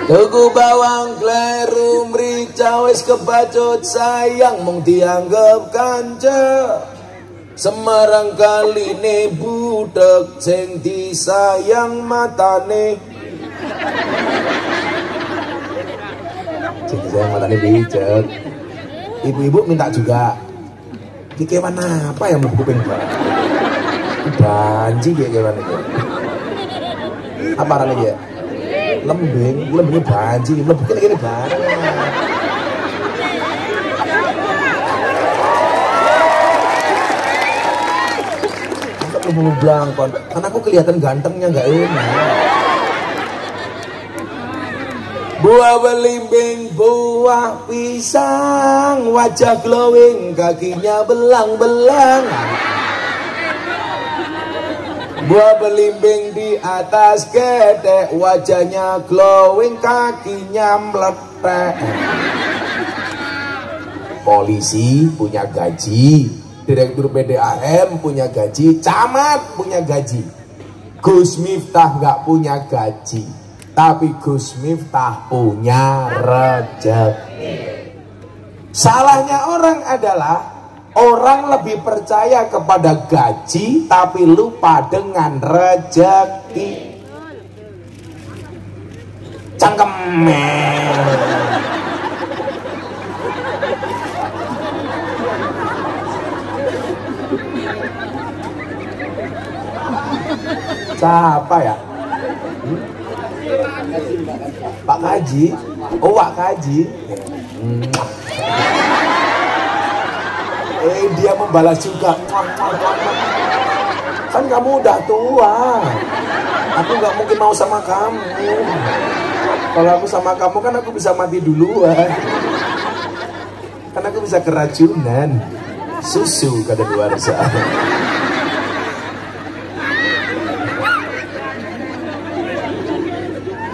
Tuku bawang kleru mrica wis kebacut sayang mung dianggep kanca. Semarang kaline budek sing disayang matane. Sing disayang matane bijak. Ibu-ibu minta juga. Iki kewan apa yang mau kuping banji kayak kewan itu. Apa arane ya? Lembing banji, lembing kene bareng. Lu blangkon, karena aku kelihatan gantengnya nggak enak. Buah belimbing, buah pisang, wajah glowing, kakinya belang-belang. Buah belimbing di atas gedek, wajahnya glowing, kakinya meletek. Polisi punya gaji, direktur PDAM punya gaji, camat punya gaji. Gus Miftah nggak punya gaji, tapi Gus Miftah punya rezeki. Salahnya orang adalah orang lebih percaya kepada gaji tapi lupa dengan rezeki. Cangkemen. Siapa ya? Pak Kaji. Oh, Pak Kaji. Dia membalas juga. Kan kamu udah tua. Aku nggak mungkin mau sama kamu. Kalau aku sama kamu kan aku bisa mati duluan. Kan aku bisa keracunan. Susu kadaluarsa.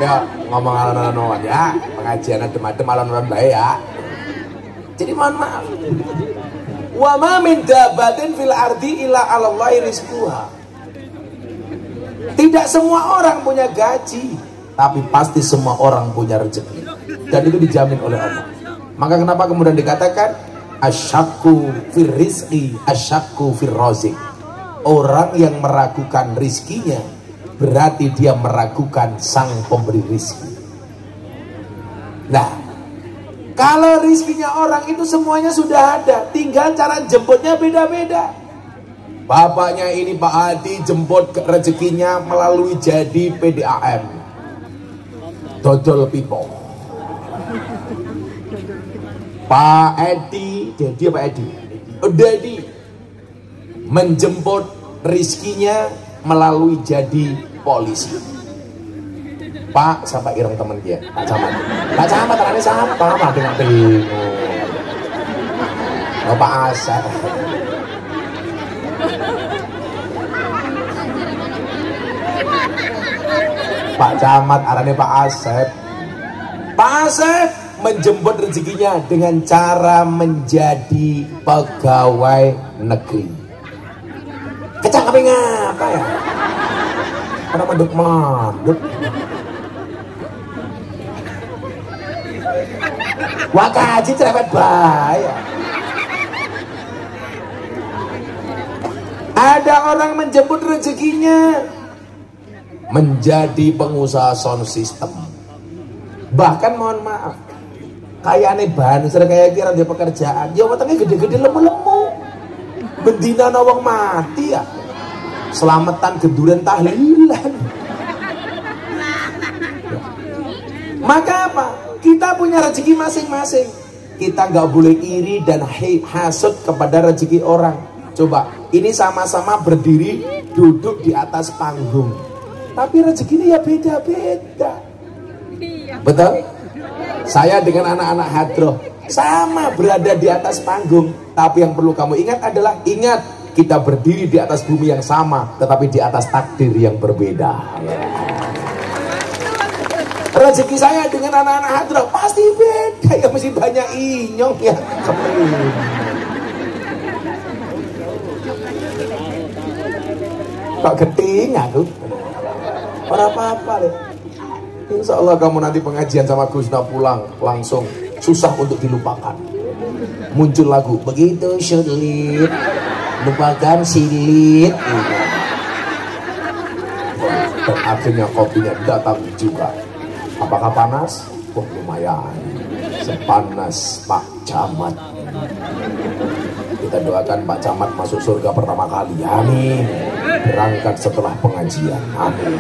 Ya ngomong alon-alon ya, pengajian adem-adem alon-alon baik ya. Jadi mohon maaf. Wa ma min dabbatin fil ardi illa 'alallahi rizquha. Tidak semua orang punya gaji, tapi pasti semua orang punya rezeki. Dan itu dijamin oleh Allah. Maka kenapa kemudian dikatakan asyakku fir rizqi, asyakku fir razik. Orang yang meragukan rizkinya berarti dia meragukan sang pemberi rizki. Nah, kalau rizkinya orang itu semuanya sudah ada, tinggal cara jemputnya beda-beda. Bapaknya ini Pak Hadi jemput rezekinya melalui jadi PDAM, dodol pipo. Pak Edi, jadi Pak Edi, Dedi menjemput rizkinya melalui jadi polisi. Pak sampai ireng temen dia, Pak Camat. Pak Camat terane siapa? Mati nggak bingung. Pak Asep. Pak Camat arane Pak Asep. Pak Asep menjemput rezekinya dengan cara menjadi pegawai negeri. Kecang kami ngapa ya? Karena manduk-manduk. Wah kaji cerewet bahaya. Ada orang menjemput rezekinya menjadi pengusaha sound system. Bahkan mohon maaf, kayak aneh bahan, sering kayak kira dia pekerjaan. Ya watangnya gede-gede lemu-lemu. Bendina nawang mati ya. Selamatan genduran tahlilan. Maka apa? Kita punya rezeki masing-masing. Kita nggak boleh iri dan hasut kepada rezeki orang. Coba, ini sama-sama berdiri duduk di atas panggung, tapi rezekinya ya beda-beda. Betul? Saya dengan anak-anak hadroh sama berada di atas panggung, tapi yang perlu kamu ingat adalah kita berdiri di atas bumi yang sama, tetapi di atas takdir yang berbeda. Rezeki saya dengan anak-anak hadroh pasti beda, ya mesti banyak inyong ya. Kok geting aku? Ora apa-apa deh. Insya Allah kamu nanti pengajian sama Gusna pulang langsung susah untuk dilupakan. Muncul lagu begitu sulit lupakan silit gitu. Dan akhirnya kopinya datang juga. Apakah panas? Oh lumayan, sepanas Pak Camat. Kita doakan Pak Camat masuk surga pertama kali, amin. Berangkat setelah pengajian, amin.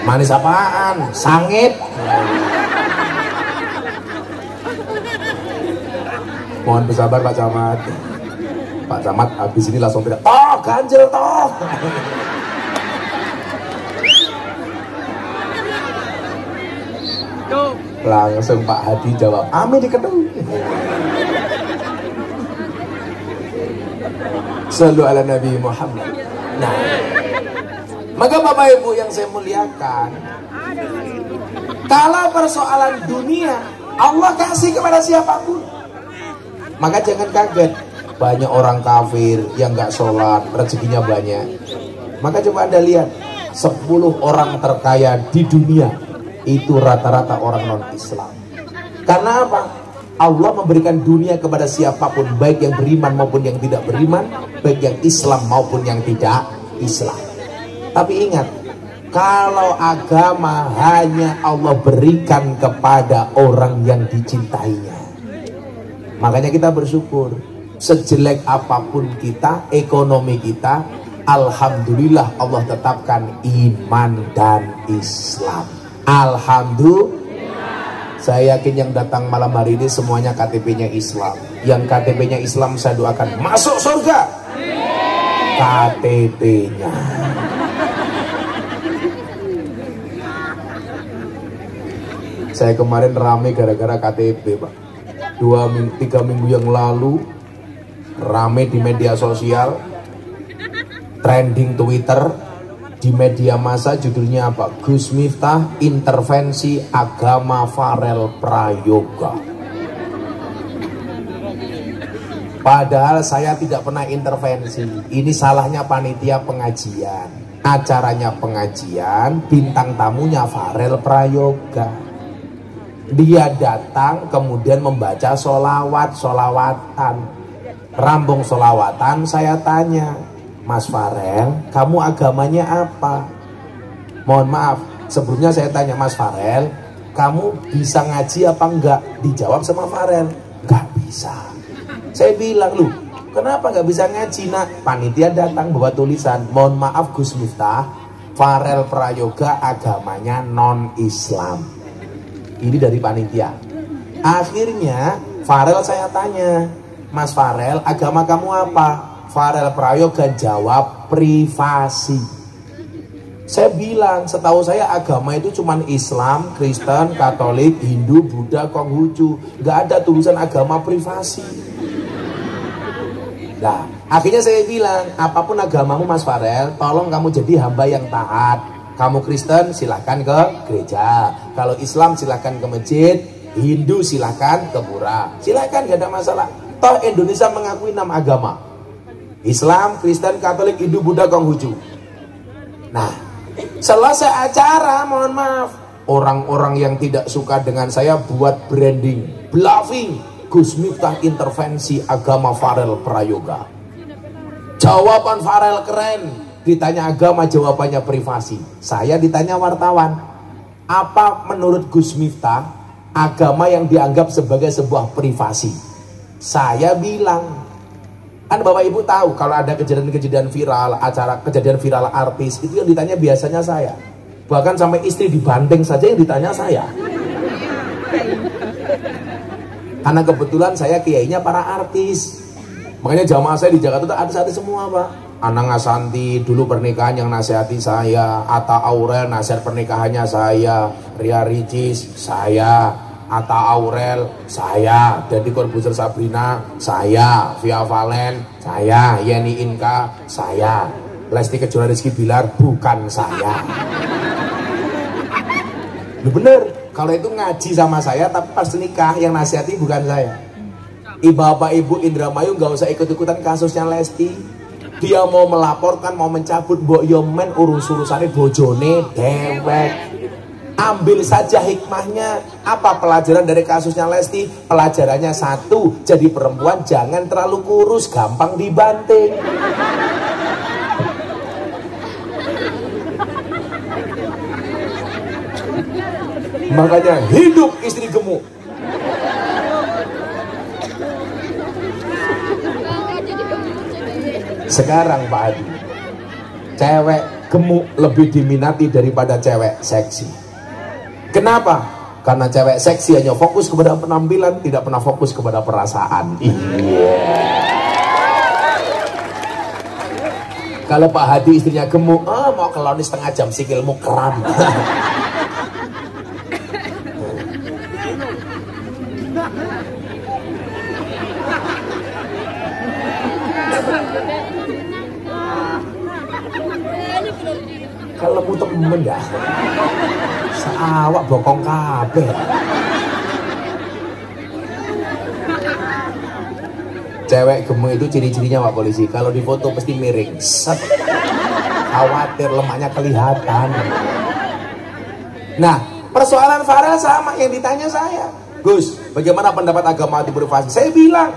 Manis apaan? Sangit. Mohon bersabar Pak Camat. Pak Camat habis ini langsung tidak. Toh ganjel toh. Langsung Pak Hadi jawab, amin dikedung. Sallu ala Nabi Muhammad. Nah, maka Bapak Ibu yang saya muliakan, kalau persoalan dunia Allah kasih kepada siapapun, maka jangan kaget. Banyak orang kafir yang gak sholat, rezekinya banyak. Maka coba Anda lihat 10 orang terkaya di dunia itu rata-rata orang non-Islam. Karena apa? Allah memberikan dunia kepada siapapun, baik yang beriman maupun yang tidak beriman, baik yang Islam maupun yang tidak Islam. Tapi ingat, kalau agama hanya Allah berikan kepada orang yang dicintainya. Makanya kita bersyukur, sejelek apapun kita, ekonomi kita, alhamdulillah Allah tetapkan iman dan Islam. Alhamdulillah. Saya yakin yang datang malam hari ini semuanya KTP-nya Islam. Yang KTP-nya Islam saya doakan masuk surga. KTP-nya. Saya kemarin rame gara-gara KTP, Pak. 3 minggu yang lalu rame di media sosial, trending Twitter, di media massa, judulnya apa? Gus Miftah intervensi agama Farel Prayoga. Padahal saya tidak pernah intervensi. Ini salahnya panitia pengajian. Acaranya pengajian, bintang tamunya Farel Prayoga. Dia datang kemudian membaca solawatan. Rambung solawatan, saya tanya, Mas Farel, kamu agamanya apa? Mohon maaf, sebelumnya saya tanya Mas Farel, kamu bisa ngaji apa enggak? Dijawab sama Farel, enggak bisa. Saya bilang, lu kenapa enggak bisa ngaji nak? Panitia datang bawa tulisan, mohon maaf Gus Miftah, Farel Prayoga agamanya non-Islam. Ini dari panitia. Akhirnya Farel saya tanya, Mas Farel, agama kamu apa? Farel Prayoga jawab privasi. Saya bilang, setahu saya agama itu cuma Islam, Kristen, Katolik, Hindu, Buddha, Konghucu. Gak ada tulisan agama privasi. Nah, akhirnya saya bilang, apapun agamamu Mas Farel, tolong kamu jadi hamba yang taat. Kamu Kristen silahkan ke gereja, kalau Islam silahkan ke masjid, Hindu silahkan ke pura, silahkan, gak ada masalah. Toh Indonesia mengakui 6 agama, Islam, Kristen, Katolik, Hindu, Buddha, Konghucu. Nah, selesai acara, mohon maaf, orang-orang yang tidak suka dengan saya buat branding, bluffing, Gus Miftah intervensi agama Farel Prayoga. Jawaban Farel keren. Ditanya agama, jawabannya privasi. Saya ditanya wartawan, apa menurut Gus Miftah agama yang dianggap sebagai sebuah privasi? Saya bilang, kan Bapak Ibu tahu kalau ada kejadian-kejadian viral, acara kejadian viral artis, itu yang ditanya biasanya saya. Bahkan sampai istri dibanting saja yang ditanya saya. Karena kebetulan saya kiainya para artis. Makanya jamaah saya di Jakarta itu artis-artis semua, Pak. Anang Asanti dulu pernikahan yang nasihati saya, Atta Aurel nasihat pernikahannya saya, Ria Ricis saya, Atta Aurel saya, Deddy Corbuzier Sabrina saya, Via Valen saya, Yeni Inka saya, Lesti Kejora Rizky Bilar bukan saya. Lu bener, Kalau itu ngaji sama saya, tapi pas nikah yang nasihati bukan saya. Bapak Ibu Indramayu nggak usah ikut-ikutan kasusnya Lesti. Dia mau melaporkan, mau mencabut, mbok yo men urus-urusannya bojone dewek. Ambil saja hikmahnya. Apa pelajaran dari kasusnya Lesti? Pelajarannya satu, jadi perempuan jangan terlalu kurus, gampang dibanting. Makanya hidup istri gemuk. Sekarang Pak Hadi, cewek gemuk lebih diminati daripada cewek seksi. Kenapa? Karena cewek seksi hanya fokus kepada penampilan, tidak pernah fokus kepada perasaan. Iya. Kalau Pak Hadi istrinya gemuk, mau keloni setengah jam sikilmu kram. Kalau mu temen ya, seawak bokong kabeh. Cewek gemuk itu ciri-cirinya Pak Polisi, kalau difoto pasti miring, set, khawatir lemaknya kelihatan. Nah, persoalan Farel sama yang ditanya saya, Gus, bagaimana pendapat agama itu privasi? Saya bilang,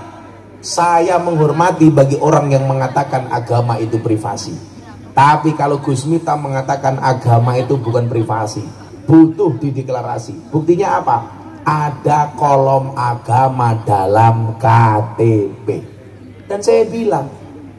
saya menghormati bagi orang yang mengatakan agama itu privasi. Tapi kalau Gus Miftah mengatakan agama itu bukan privasi, butuh dideklarasi. Buktinya apa? Ada kolom agama dalam KTP. Dan saya bilang,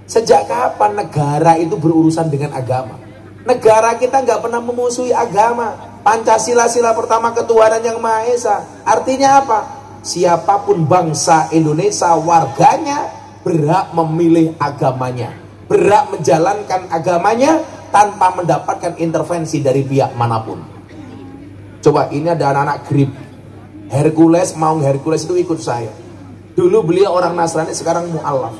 sejak kapan negara itu berurusan dengan agama? Negara kita nggak pernah memusuhi agama. Pancasila, sila pertama ketuhanan yang Maha Esa. Artinya apa? Siapapun bangsa Indonesia, warganya berhak memilih agamanya, berhak menjalankan agamanya tanpa mendapatkan intervensi dari pihak manapun. Coba ini ada anak-anak grip Hercules, mau Hercules itu ikut saya. Dulu beliau orang Nasrani, sekarang mu'alaf.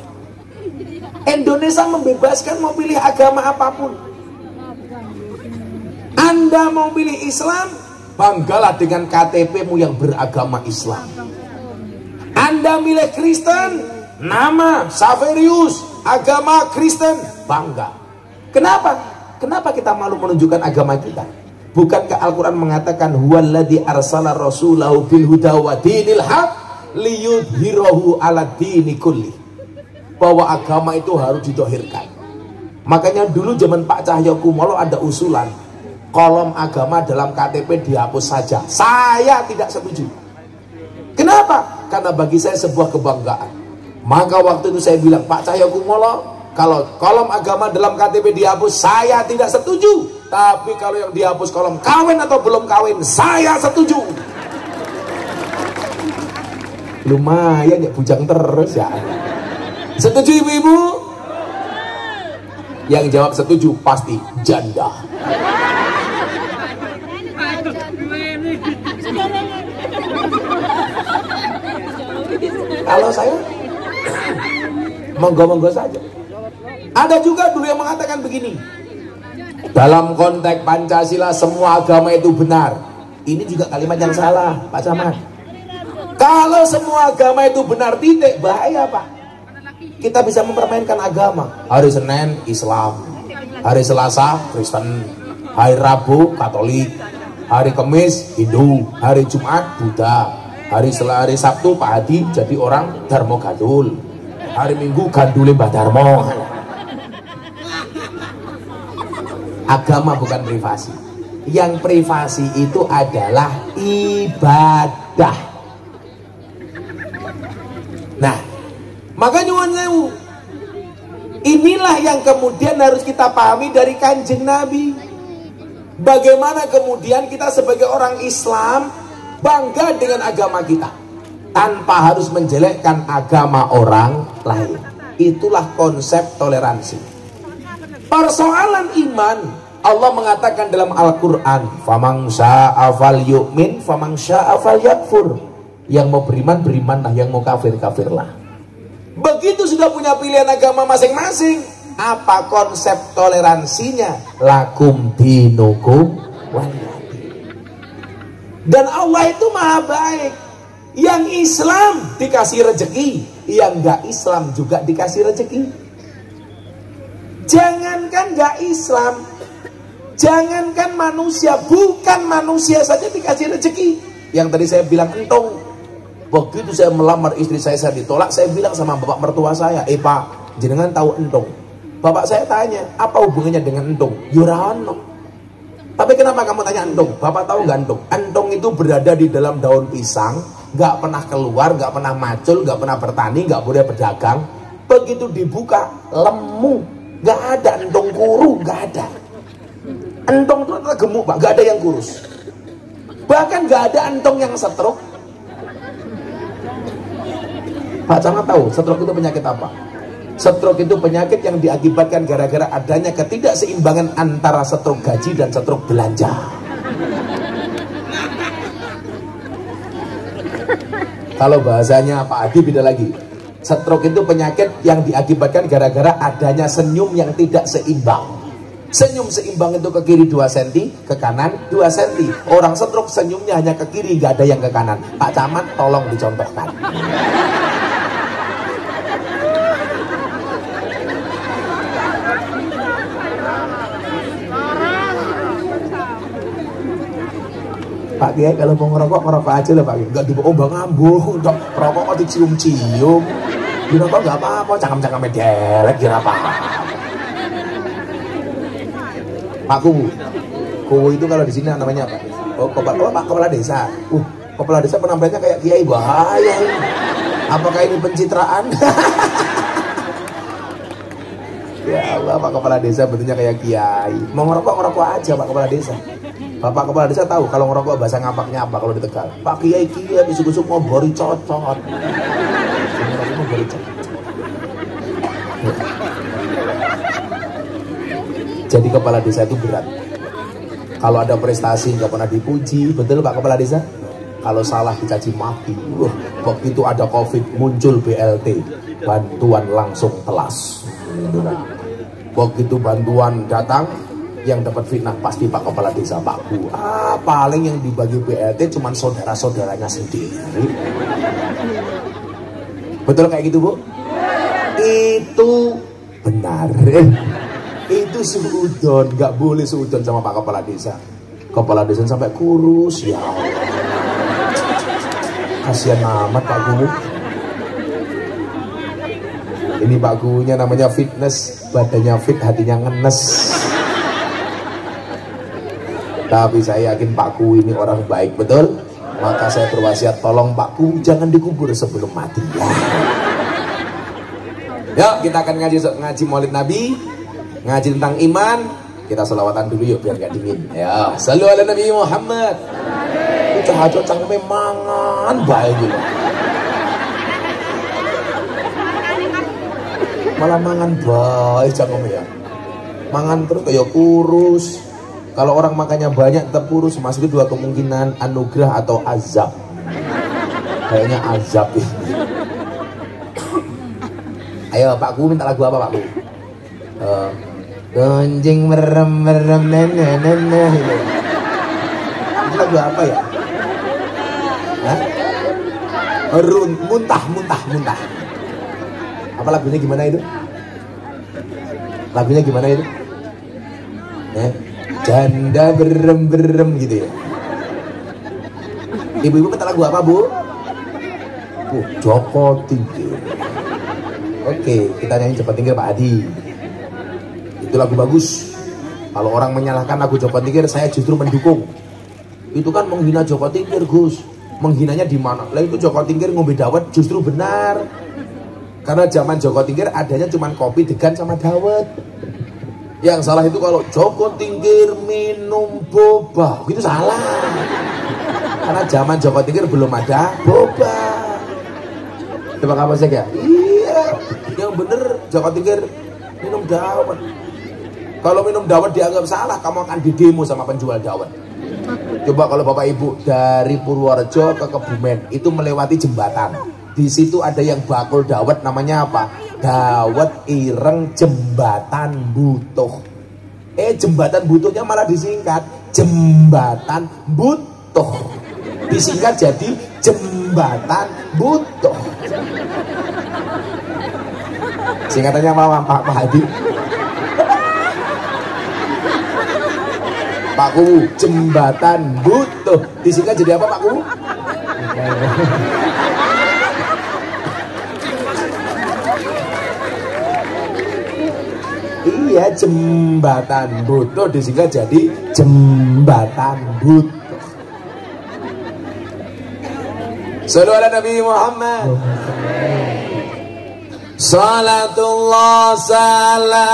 Indonesia membebaskan mau pilih agama apapun. Anda mau pilih Islam, banggalah dengan KTP-mu yang beragama Islam. Anda milih Kristen, nama Saverius, agama Kristen, bangga. Kenapa? Kenapa kita malu menunjukkan agama kita? Bukankah Al-Quran mengatakan huwallazi arsala rasulahu bil huda wa dinil haq liyudhhirahu ala dini kulli, bahwa agama itu harus didohirkan. Makanya dulu zaman Pak Cahyokumolo ada usulan kolom agama dalam KTP dihapus saja. Saya tidak setuju. Kenapa? Karena bagi saya sebuah kebanggaan. Maka waktu itu saya bilang, Pak Cahyokumolo, kalau kolom agama dalam KTP dihapus, saya tidak setuju. Tapi kalau yang dihapus kolom kawin atau belum kawin, saya setuju. Lumayan ya, bujang terus ya. Setuju ibu-ibu? Yang jawab setuju pasti janda. Kalau saya monggo-monggo saja. Ada juga dulu yang mengatakan begini, dalam konteks Pancasila semua agama itu benar. Ini juga kalimat yang salah Pak Camat. Kalau semua agama itu benar titik, bahaya Pak. Kita bisa mempermainkan agama. Hari Senin Islam, hari Selasa Kristen, hari Rabu Katolik, hari Kamis Hindu, hari Jumat Buddha, hari Sabtu Pak Hadi jadi orang Darmo Gadul, hari Minggu Gandule Mbah Darmo. Agama bukan privasi. Yang privasi itu adalah ibadah. Nah, makanya nyuwun sewu, inilah yang kemudian harus kita pahami dari Kanjeng Nabi. Bagaimana kemudian kita sebagai orang Islam bangga dengan agama kita tanpa harus menjelekkan agama orang lain. Itulah konsep toleransi. Persoalan iman, Allah mengatakan dalam Al-Quran, "Faman syaa'a falyu'min, faman syaa'a falyakfur." Yang mau beriman, berimanlah, yang mau kafir, kafirlah. Begitu sudah punya pilihan agama masing-masing, apa konsep toleransinya? Lakum dinukum waliyadin. Dan Allah itu maha baik. Yang Islam dikasih rezeki, yang gak Islam juga dikasih rezeki. Jangankan gak Islam, jangankan manusia, bukan manusia saja dikasih rezeki. Yang tadi saya bilang entung, begitu saya melamar istri saya ditolak, saya bilang sama bapak mertua saya, Pak, jenengan tahu entung? Bapak saya tanya, apa hubungannya dengan entung? Yurano. Tapi kenapa kamu tanya entung? Bapak tahu nggak entung? Entung itu berada di dalam daun pisang, nggak pernah keluar, nggak pernah macul, nggak pernah bertani, nggak boleh berdagang. Begitu dibuka, lemu, nggak ada entung kuru, nggak ada. Entong itu adalah gemuk, Pak, nggak ada yang kurus. Bahkan nggak ada entong yang stroke. Pak Camat tahu stroke itu penyakit apa? Stroke itu penyakit yang diakibatkan gara-gara adanya ketidakseimbangan antara stroke gaji dan stroke belanja. Kalau bahasanya Pak Adi beda lagi. Stroke itu penyakit yang diakibatkan gara-gara adanya senyum yang tidak seimbang. Senyum seimbang itu ke kiri 2 cm, ke kanan 2 cm. Orang stroke senyumnya hanya ke kiri, nggak ada yang ke kanan. Pak Camat tolong dicontohkan. Pak Kiai kalau mau ngerokok, ngerokok aja lah Pak Kiai. Nggak diombang-ambung, rokok kok dicium-cium. Ngerokok nggak apa-apa, cangkem-cangkemnya delek, kira apa? Pak Kuwu itu kalau di sini namanya apa? Oh, Pak Kepala Desa. Kepala Desa penampilannya kayak Kiai, bahaya. Apakah ini pencitraan? Ya Allah, Pak Kepala Desa bentuknya kayak Kiai. Mau ngerokok aja Pak Kepala Desa. Bapak Kepala Desa tahu kalau ngerokok bahasa ngapaknya apa kalau di Tegal. Pak Kiai besok-besok ngobori cocot. Ngobori cocot. Jadi kepala desa itu berat. Kalau ada prestasi nggak pernah dipuji, betul Pak Kepala Desa? Kalau salah dicaci maki. Waktu itu ada COVID, muncul BLT, bantuan langsung telas. Waktu itu bantuan datang, yang dapat fitnah pasti Pak Kepala Desa, Pak Bu. Paling yang dibagi BLT cuma saudara-saudaranya sendiri. Betul kayak gitu Bu? Itu benar. Itu suudon, nggak boleh suudon sama Pak Kepala Desa. Kepala Desa sampai kurus, ya Allah. Kasihan amat Pak Guru. Ini Pak Gurunya namanya fitness, badannya fit, hatinya ngenes. Tapi saya yakin Pak Ku ini orang baik, betul? Maka saya berwasiat, tolong Pak Ku jangan dikubur sebelum mati ya. Yuk kita akan ngaji Maulid Nabi, ngaji tentang iman. Kita selawatan dulu yuk biar gak dingin. Ya, sallu ala Nabi Muhammad. Itu cangkeme mangan baik gitu. Malah mangan baik cangkeme ya. Mangan terus kayak kurus. Kalau orang makannya banyak tetap kurus, masih itu 2 kemungkinan, anugerah atau azab. Kayaknya azab ini. Ayo Pak Ku minta lagu apa Pak Ku? Gonjing merem neneh. Itu lagu apa ya? Hah? Muntah. Apa lagunya gimana itu? Lagunya gimana itu? Janda berem gitu ya. Ibu-ibu minta lagu apa Bu? Joko Tingkir. Oke, kita nyanyi Joko Tingkir Pak Adi. Itu lagu bagus. Kalau orang menyalahkan lagu Joko Tingkir, saya justru mendukung. Itu kan menghina Joko Tingkir Gus. Menghinanya di mana? Lah itu Joko Tingkir ngombe dawet justru benar. Karena zaman Joko Tingkir adanya cuma kopi degan sama dawet. Yang salah itu kalau Joko Tingkir minum boba, itu salah. Karena zaman Joko Tingkir belum ada boba. Coba kamu cek ya? Iya, yang bener Joko Tingkir minum dawet. Kalau minum dawet dianggap salah, kamu akan didemo sama penjual dawet. Coba kalau Bapak Ibu dari Purworejo ke Kebumen, itu melewati jembatan. Di situ ada yang bakul dawet, namanya apa? Dawet ireng jembatan butuh. Jembatan butuhnya malah disingkat jembatan butuh. disingkat jadi jembatan butuh. Singkatannya apa Pak Hadi? Pak Kuwu, jembatan butuh disingkat jadi apa Pak Kuwu? Iya, jembatan butuh disingkat jadi jembatan butuh. Sallu ala Nabi Muhammad. Salatullah salamullah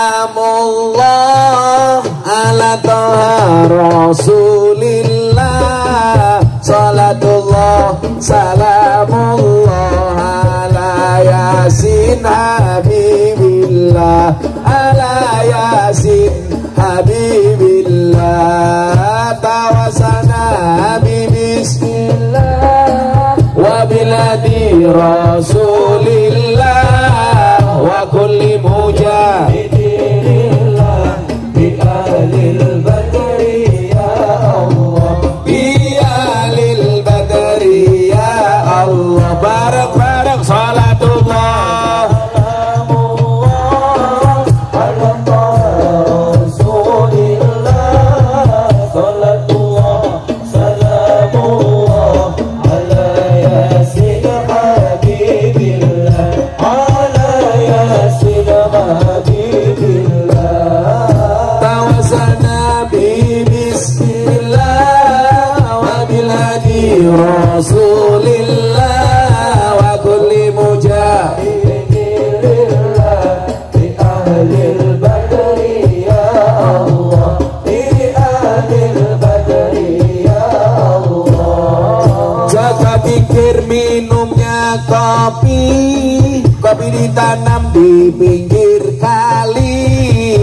ala taha rasulillah. Salatullah salamullah ala yasin habibillah. Ala yasin habibillah. Tawasana bismillah wa biladi rasulillah wa kulli mujahidillah bi ahlil badri ya Allah, bi ahlil badri ya Allah. Bareng-bareng salatullah salamullah ala rasulillah. Salatullah salamullah ala yasin habibillah. Ala yasin habibillah. Tawassalna bi bismillah wa bil hadi rasulillah wa kulli mujahidillah bi ahlil badri ya Allah, bi ahlil badri ya Allah. Jaga pikir minumnya kopi, kopi ditanam di pinggir kali.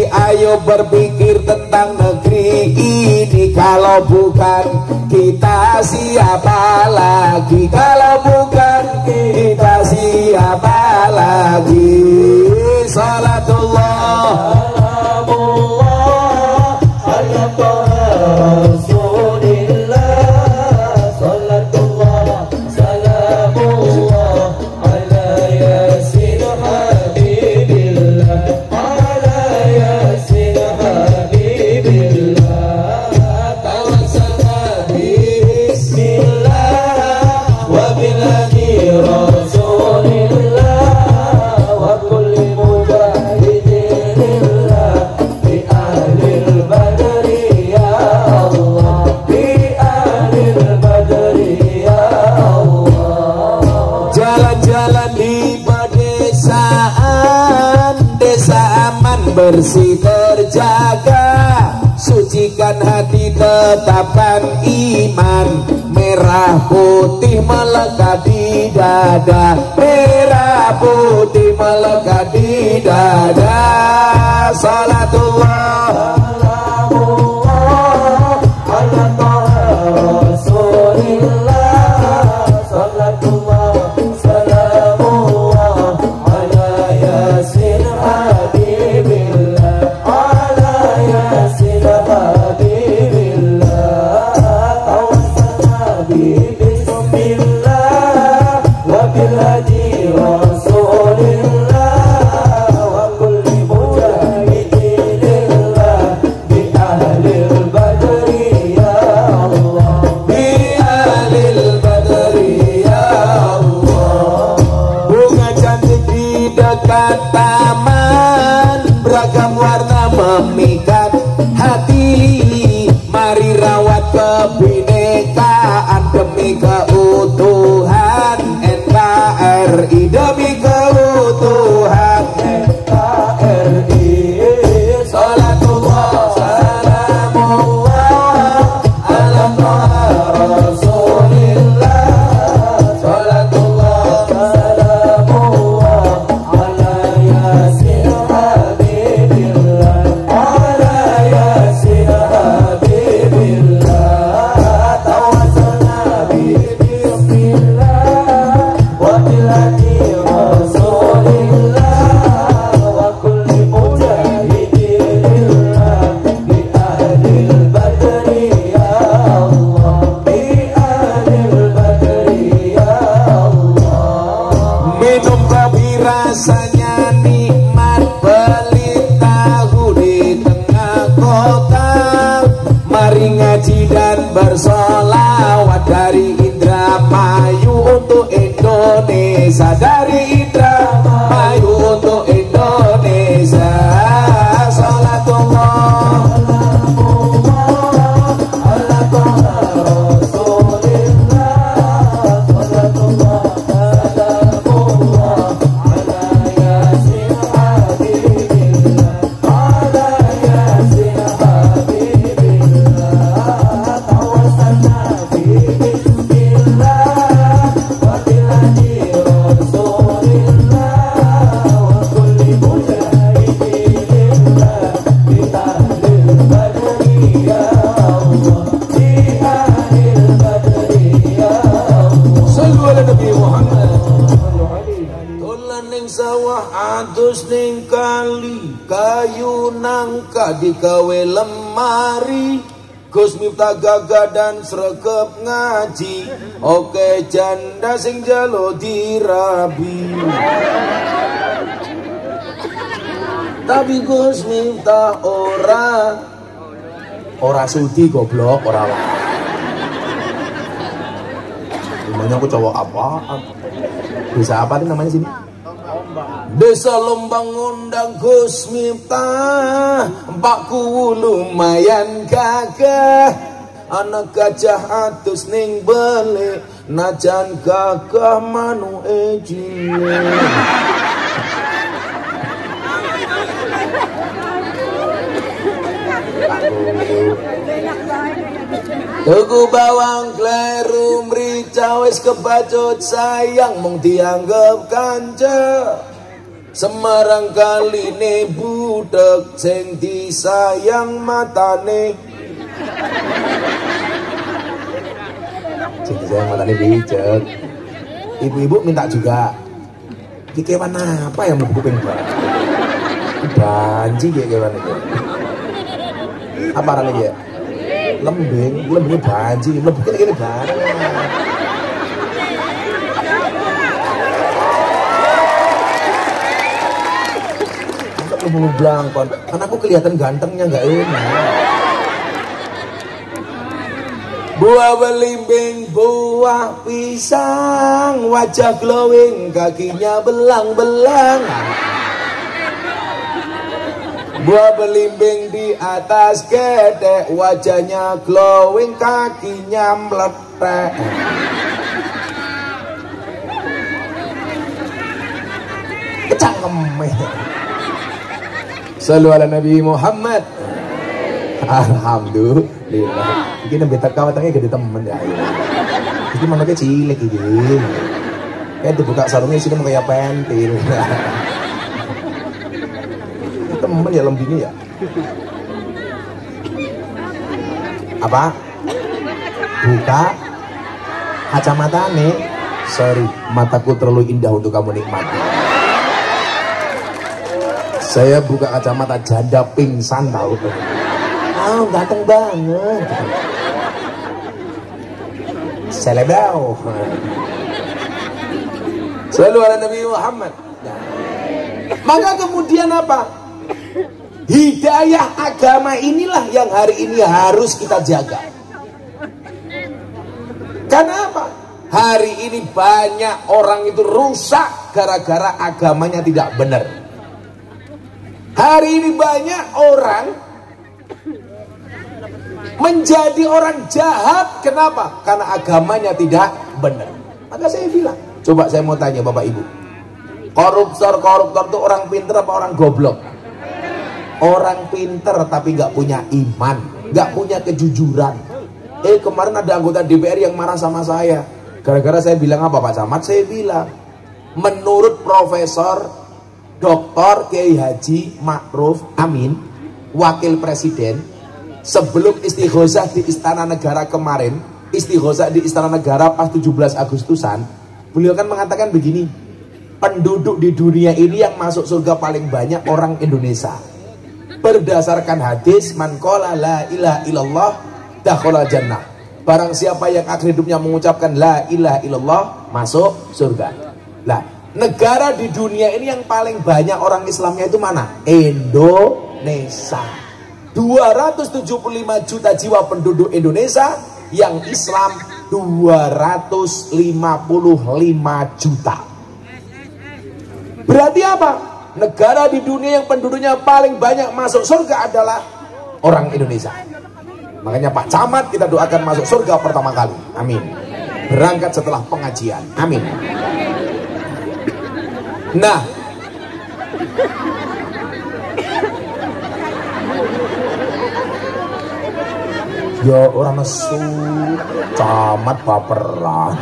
Ayo berpikir tentang negeri ini. Kalau bukan kita siapa lagi? Kalau bukan kita siapa lagi? Salatullah salamullah ala rasulillah. Salatullah salamullah ala yasin habibillah. Ala yasin habibillah. Tawassalna bismillah wa bil hadi rasulillah wa kulli mujahidillah bi ahlil badri ya Allah, bi ahlil badri ya Allah. Jalan-jalan di pedesaan, desa aman bersih terjaga. Sucikan hati, tetapkan iman. Merah putih melekat di dada. Merah putih melekat di dada. Salatullah salamullah ala taha rasulillah. Salatullah salamullah ala yasin habibillah. Ala yasin habibillah. Tawassalna bi bismillah wa bil hadi rasulillah wa kulli mujahidillah bi ahlil badri ya Allah, bi ahlil badri ya Allah. Bunga cantik di dekat taman, beragam warna memikat hati. Mari rawat kebinekaan demi keutuhan NKRI, demi keutuhan NKRI. Salatullah salamullah ala rasulillah. Salatullah salamullah ala rasanya nikmat beli tahu di tengah kota. Mari ngaji dan bersolawat dari Indramayu untuk Indonesia, dari Indramayu untuk Indonesia. Salatullah ala toha Rasulillah, salatullah salamullah ala yasin habibillah, ala yasin habibillah. Tawasalna bi bismillah wa biladi Rasulillah wa kulli mujahidillah bi ahlil badri ya Allah, bi ahlil badri ya Allah. Sallu ala Nabi Muhammad. Dolan ning sawah adus ning kali, kayu nangka digawe lemari. Gus Miftah gagah dan sregep ngaji, oke janda sing jalo dirabi. Tapi Gus Miftah ora sudi goblok, ora lah. Namanya aku cowok apaan? Desa apa nih namanya sini? Desa Lombang ngundang Gus Miftah, Pakku lumayan gagah. Anak gajah atus ning bele, najan gagah manu ejine. Tuku bawang kleru mrica wis kebacut sayang mung dianggep kanca. Semarang kaline budek sing disayang matane. Sing disayang matane bijak. Ibu-ibu minta juga. Iki kewan apa yang mlebu kuping Mbak? Banci kayak kewan itu. Apa arane ya? Lembing banci, mlebu kene bareng. Mlebu blangkon, kan aku kelihatan gantengnya nggak enak. Buah belimbing, buah pisang, wajah glowing, kakinya belang-belang. Buah belimbing di atas gedek, wajahnya glowing, kakinya meletek. Kecangkeme. Sallu ala Nabi Muhammad. Alhamdulillah. Iki nembe teka wetenge gede temen ya. Iki manake cilik iki. Kayak dibuka sarungnya sini mau kayak pentil. Temen ya lembingnya ya. Apa? Buka kacamata nih. Sorry, mataku terlalu indah untuk kamu nikmati. Saya buka kacamata janda pingsan tahu. Oh, ganteng banget. Selebau. Selalu ala Nabi Muhammad. Maka kemudian apa? Hidayah agama inilah yang hari ini harus kita jaga. Karena apa? Hari ini banyak orang itu rusak gara-gara agamanya tidak benar. Hari ini banyak orang menjadi orang jahat. Kenapa? Karena agamanya tidak benar. Maka saya bilang, coba saya mau tanya Bapak Ibu, koruptor itu orang pinter apa orang goblok? Orang pinter tapi nggak punya iman, nggak punya kejujuran. Kemarin ada anggota DPR yang marah sama saya gara-gara saya bilang apa Pak Camat? Saya bilang, menurut Profesor Dr. Kiai Haji Ma'ruf Amin, Wakil Presiden, sebelum istighosah di Istana Negara kemarin, istighosah di Istana Negara pas 17 Agustusan, beliau kan mengatakan begini, penduduk di dunia ini yang masuk surga paling banyak orang Indonesia. Berdasarkan hadis, man qala la ilaha illallah dakhala jannah. Barang siapa yang akhir hidupnya mengucapkan la ilaha illallah masuk surga. Lah, Negara di dunia ini yang paling banyak orang Islamnya itu mana? Indonesia. 275 juta jiwa penduduk Indonesia, yang Islam 255 juta. Berarti apa? Negara di dunia yang penduduknya paling banyak masuk surga adalah orang Indonesia. Makanya Pak Camat kita doakan masuk surga pertama kali. Amin. Berangkat setelah pengajian. Amin. Nah, ya orang nesu, camat baperan.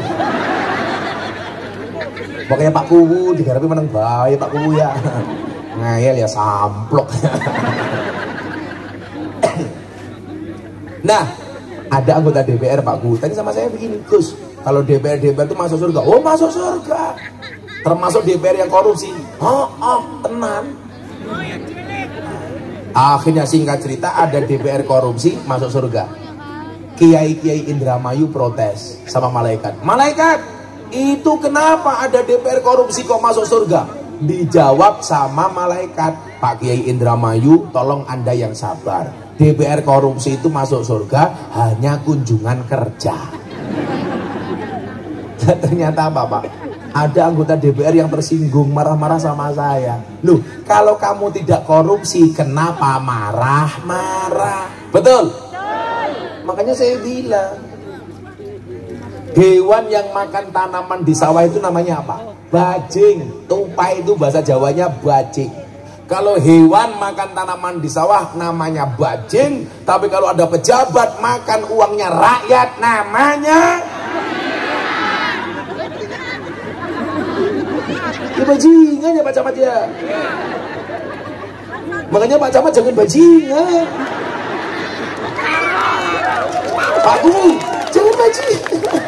Pokoknya Pak Kuwu digarapi meneng bae Pak Kuwu ya. Ngayel ya samplok. Nah, ada anggota DPR Pak Kuwu tadi sama saya begini, Gus, kalau DPR itu masuk surga. Oh, masuk surga. Termasuk DPR yang korupsi. Tenan. Akhirnya singkat cerita ada DPR korupsi masuk surga. Kiai-kiai Indramayu protes sama malaikat. Malaikat, itu kenapa ada DPR korupsi kok masuk surga? Dijawab sama malaikat, Pak Kiai Indramayu, tolong Anda yang sabar. DPR korupsi itu masuk surga hanya kunjungan kerja. Ternyata apa, Pak? Ada anggota DPR yang tersinggung, marah-marah sama saya. Loh, kalau kamu tidak korupsi, kenapa marah-marah? Betul? Makanya saya bilang, hewan yang makan tanaman di sawah itu namanya apa? Bajing. Tupai itu bahasa Jawanya bajing. Kalau hewan makan tanaman di sawah namanya bajing, tapi kalau ada pejabat makan uangnya rakyat namanya ya bajingan ya Pak Camat ya. Makanya Pak Camat jangan bajingan. Pak Kuwu jangan bajingan.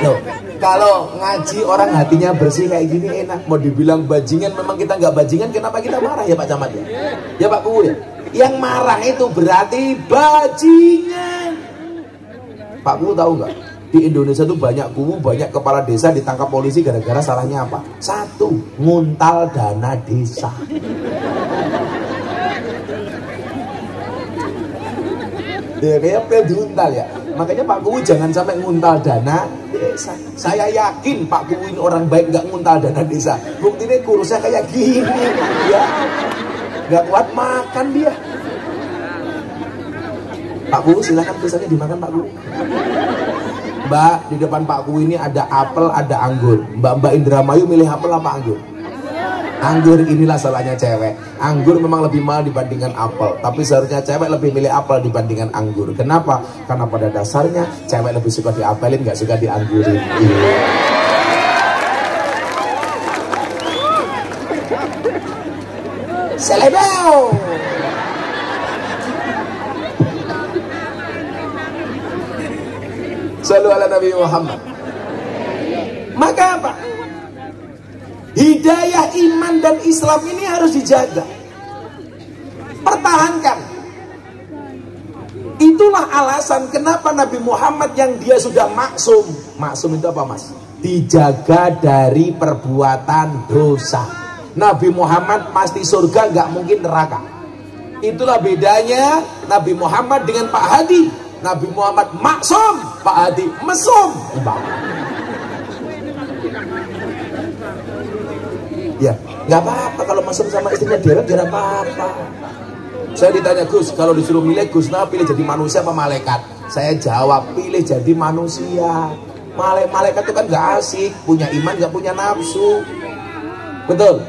Loh, kalau ngaji orang hatinya bersih kayak gini enak. Mau dibilang bajingan, memang kita nggak bajingan, kenapa kita marah ya Pak Camat ya? Ya Pak Kuwu ya. Yang marah itu berarti bajingan. Pak Kuwu tahu nggak? Di Indonesia tuh banyak kuwu, banyak kepala desa ditangkap polisi gara-gara salahnya apa? Satu, nguntal dana desa. Ya kayak diuntal ya. Makanya Pak Kuwu jangan sampai nguntal dana desa. Saya yakin Pak Kuwu ini orang baik, nggak nguntal dana desa. Buktinya kurusnya kayak gini, ya. Nggak kuat makan dia. Pak Kuwu silakan pisangnya dimakan Pak Kuwu. Mbak, di depan Pak Kuwu ini ada apel, ada anggur. Mbak Indramayu milih apel apa anggur? Anggur. Inilah salahnya cewek. Anggur memang lebih mahal dibandingkan apel, tapi seharusnya cewek lebih milih apel dibandingkan anggur. Kenapa? Karena pada dasarnya cewek lebih suka diapelin, nggak suka dianggurin. Selebau. Shallu ala Nabi Muhammad. Maka apa? Hidayah iman dan Islam ini harus dijaga, pertahankan. Itulah alasan kenapa Nabi Muhammad yang dia sudah maksum. Maksum itu apa Mas? Dijaga dari perbuatan dosa. Nabi Muhammad pasti surga, nggak mungkin neraka. Itulah bedanya Nabi Muhammad dengan Pak Hadi. Nabi Muhammad maksum, Pak Hadi mesum. Ya, nggak apa-apa kalau mesum sama istrinya deret, jangan apa-apa. Saya ditanya, Gus, kalau disuruh milih, Gus, nah pilih jadi manusia apa malaikat? Saya jawab, pilih jadi manusia. Malaikat itu kan nggak asik, punya iman, nggak punya nafsu. Betul?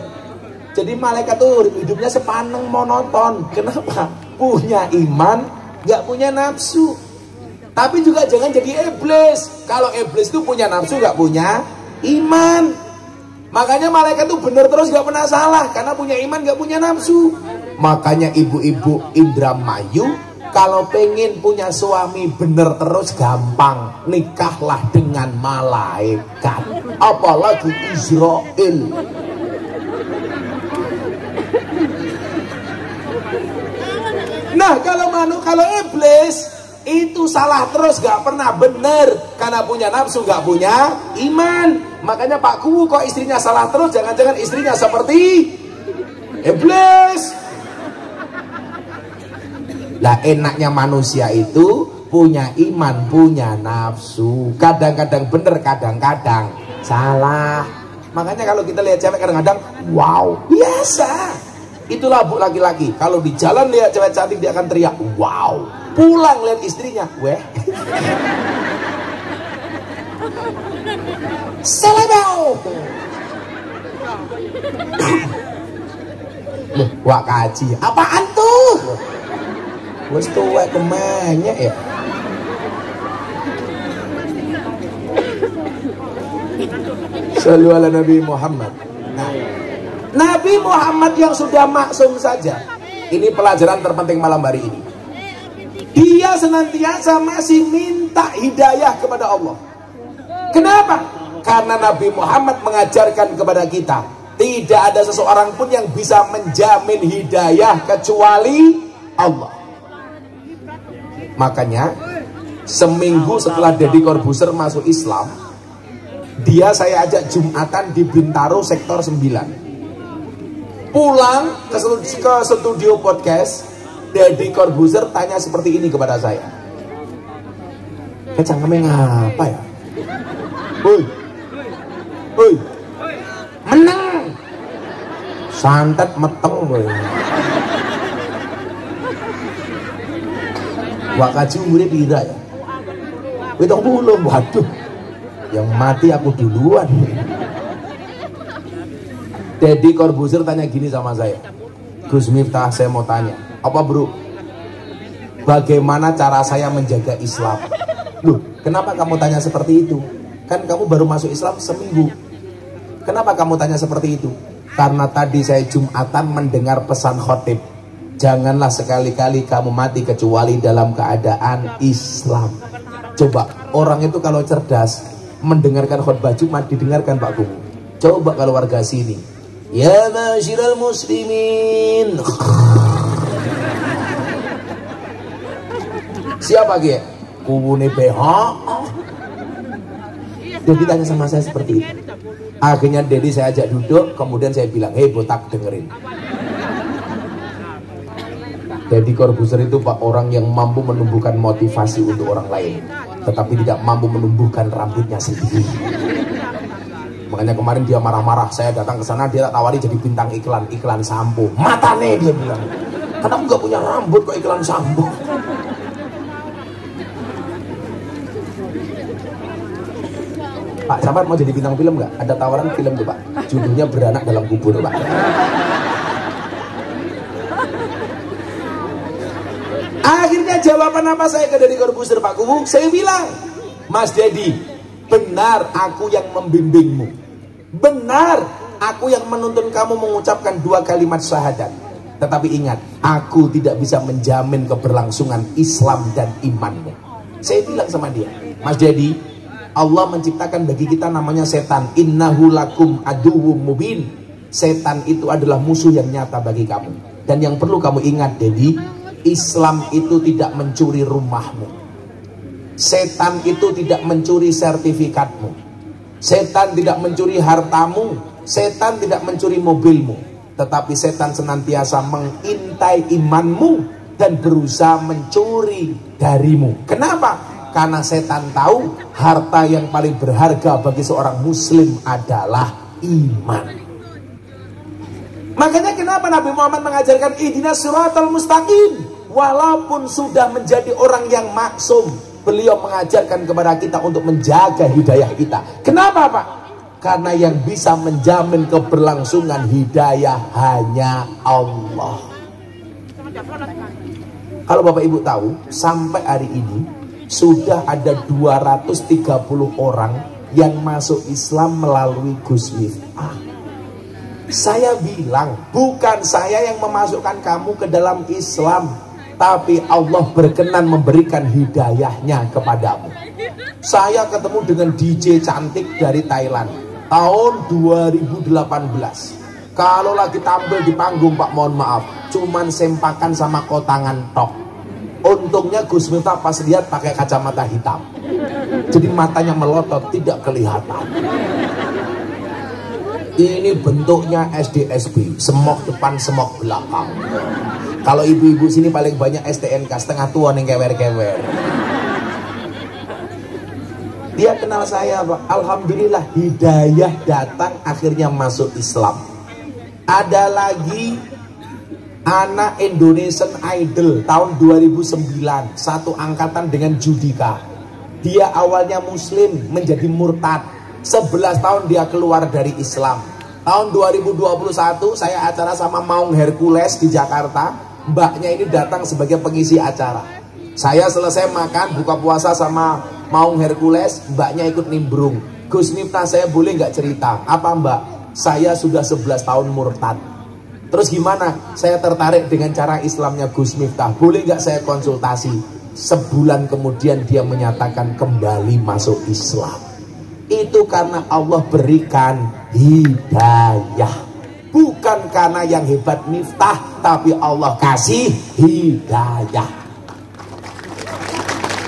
Jadi malaikat tuh hidupnya sepaneng monoton. Kenapa? Punya iman, nggak punya nafsu. Tapi juga jangan jadi iblis. Kalau iblis itu punya nafsu, nggak punya iman. Makanya malaikat itu benar terus, nggak pernah salah, karena punya iman, nggak punya nafsu. Makanya ibu-ibu Indramayu kalau pengen punya suami benar terus gampang, nikahlah dengan malaikat, apalagi Israel. Nah kalau iblis itu salah terus, gak pernah bener. Karena punya nafsu nggak punya iman. Makanya Pak Kuwu kok istrinya salah terus, jangan-jangan istrinya seperti iblis. Lah enaknya manusia itu punya iman, punya nafsu. Kadang-kadang bener, kadang-kadang salah. Makanya kalau kita lihat cewek kadang-kadang wow, biasa. Itulah bu laki-laki. Kalau di jalan lihat cewek cantik dia akan teriak wow. Pulang lihat istrinya, weh. Selebau. Loh, wak kaji. Apaan tuh? Wes tuwek kemenyek ya. Shallu ala Nabi Muhammad. Nah, Nabi Muhammad yang sudah maksum saja. Ini pelajaran terpenting malam hari ini. Dia senantiasa masih minta hidayah kepada Allah. Kenapa? Karena Nabi Muhammad mengajarkan kepada kita, tidak ada seseorang pun yang bisa menjamin hidayah kecuali Allah. Makanya seminggu setelah Deddy Corbuzier masuk Islam, dia saya ajak Jumatan di Bintaro sektor 9. Pulang ke studio podcast, Deddy Corbuzier tanya seperti ini kepada saya. Cangkemnya ngapa ya? Woi, menang, santet meteng boy. Wakaji umurnya pira ya? 70. Waduh, yang mati aku duluan. Deddy Corbuzier tanya gini sama saya, Gus Miftah, saya mau tanya, apa bro, bagaimana cara saya menjaga Islam? Loh, kenapa kamu tanya seperti itu? Kan kamu baru masuk Islam seminggu. Kenapa kamu tanya seperti itu? Karena tadi saya Jumatan mendengar pesan khotib, janganlah sekali-kali kamu mati kecuali dalam keadaan Islam. Coba, orang itu kalau cerdas mendengarkan khutbah Jumat, didengarkan Pak Kuwu. Coba kalau warga sini, ya masyiral muslimin. Siapa dia? Kuwune BH. Dedi tanya sama saya seperti itu. Akhirnya Dedi saya ajak duduk, kemudian saya bilang, hei botak dengerin. Deddy Corbuzier itu Pak orang yang mampu menumbuhkan motivasi untuk orang lain, tetapi tidak mampu menumbuhkan rambutnya sendiri. Makanya kemarin dia marah-marah, saya datang ke sana, dia tak tawari jadi bintang iklan sampo. Matane dia bilang, kenapa nggak punya rambut kok iklan sampo? Pak Camat mau jadi bintang film nggak? Ada tawaran film tuh Pak, judulnya Beranak Dalam Kubur Pak. Akhirnya jawaban apa saya ke Deddy Corbuzier Pak Kuwu? Saya bilang, Mas Deddy, benar aku yang membimbingmu, benar aku yang menuntun kamu mengucapkan 2 kalimat syahadat. Tetapi ingat, aku tidak bisa menjamin keberlangsungan Islam dan imanmu. Saya bilang sama dia, Mas Deddy, Allah menciptakan bagi kita namanya setan. Innahu lakum aduwwum mubin. Setan itu adalah musuh yang nyata bagi kamu. Dan yang perlu kamu ingat Deddy, Islam itu tidak mencuri rumahmu. Setan itu tidak mencuri sertifikatmu. Setan tidak mencuri hartamu. Setan tidak mencuri mobilmu. Tetapi setan senantiasa mengintai imanmu dan berusaha mencuri darimu. Kenapa? Karena setan tahu harta yang paling berharga bagi seorang muslim adalah iman. Makanya kenapa Nabi Muhammad mengajarkan ihdinas siratal mustaqim. Walaupun sudah menjadi orang yang maksum, beliau mengajarkan kepada kita untuk menjaga hidayah kita. Kenapa Pak? Karena yang bisa menjamin keberlangsungan hidayah hanya Allah. Kalau Bapak Ibu tahu, sampai hari ini sudah ada 230 orang yang masuk Islam melalui Gus Miftah. Saya bilang, bukan saya yang memasukkan kamu ke dalam Islam, tapi Allah berkenan memberikan hidayahnya kepadamu. Saya ketemu dengan DJ cantik dari Thailand tahun 2018. Kalau lagi tampil di panggung Pak, mohon maaf, cuman sempakan sama kotangan tok. Untungnya Gus Miftah pas lihat pakai kacamata hitam. Jadi matanya melotot, tidak kelihatan. Ini bentuknya SDSB, semok depan semok belakang. Kalau ibu-ibu sini paling banyak STNK, setengah tua nih kewer-kewer. Dia kenal saya, Pak. Alhamdulillah hidayah datang, akhirnya masuk Islam. Ada lagi anak Indonesian Idol tahun 2009, satu angkatan dengan Judika. Dia awalnya muslim menjadi murtad. 11 tahun dia keluar dari Islam. Tahun 2021 saya acara sama Maung Hercules di Jakarta. Mbaknya ini datang sebagai pengisi acara. Saya selesai makan buka puasa sama Maung Hercules, mbaknya ikut nimbrung. Gus Miftah, saya boleh nggak cerita? Apa mbak? Saya sudah 11 tahun murtad. Terus gimana? Saya tertarik dengan cara Islamnya Gus Miftah. Boleh nggak saya konsultasi? Sebulan kemudian dia menyatakan kembali masuk Islam. Itu karena Allah berikan hidayah. Bukan karena yang hebat Miftah, tapi Allah kasih hidayah.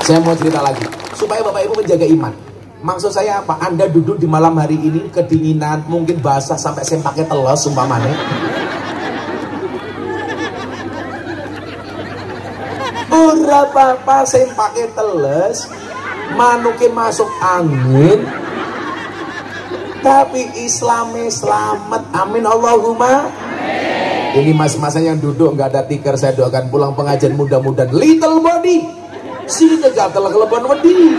Saya mau cerita lagi supaya Bapak Ibu menjaga iman. Maksud saya apa? Anda duduk di malam hari ini kedinginan, mungkin basah sampai saya pakai teles umpamanya. Ora apa-apa saya pakai teles, manuke masuk angin. Tapi Islamnya selamat, amin Allahumma. Ini mas-masa yang duduk nggak ada tikar, saya doakan pulang pengajian mudah-mudahan little body, sini tegak telah kelebon wedi.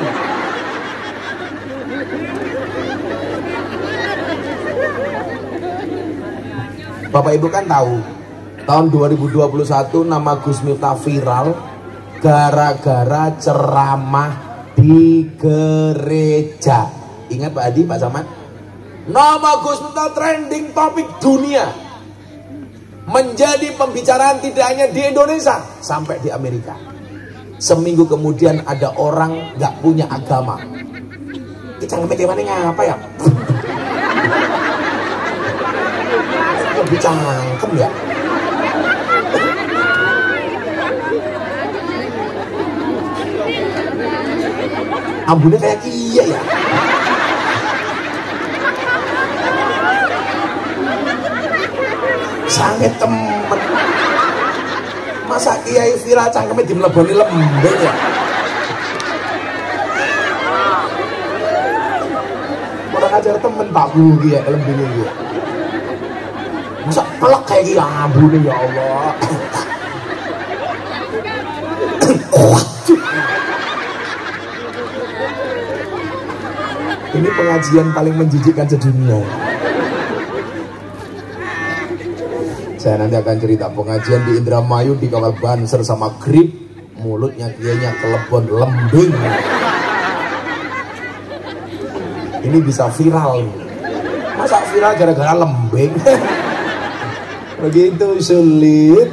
Bapak Ibu kan tahu, tahun 2021 nama Gus Miftah viral gara-gara ceramah di gereja. Ingat Pak Adi, Pak Samad? Nama Gus Miftah trending topik dunia, menjadi pembicaraan tidak hanya di Indonesia, sampai di Amerika. Seminggu kemudian ada orang nggak punya agama. Kita gimana ngapa ya? Lebih cangkem ya. Ambulnya kayak kia ya. Sangat temen. Masa kiai viral cangkemnya dimleboni lembeng ya. Kurang ajar temen Pak Bu ya lembengnya ya. Masa pelak kayak gini ambulnya ya Allah. Ini pengajian paling menjijikkan sedunia. Saya nanti akan cerita pengajian di Indramayu dikawal banser sama grip, mulutnya kiainya kelebon lembing. Ini bisa viral. Masa viral gara-gara lembing? Begitu sulit.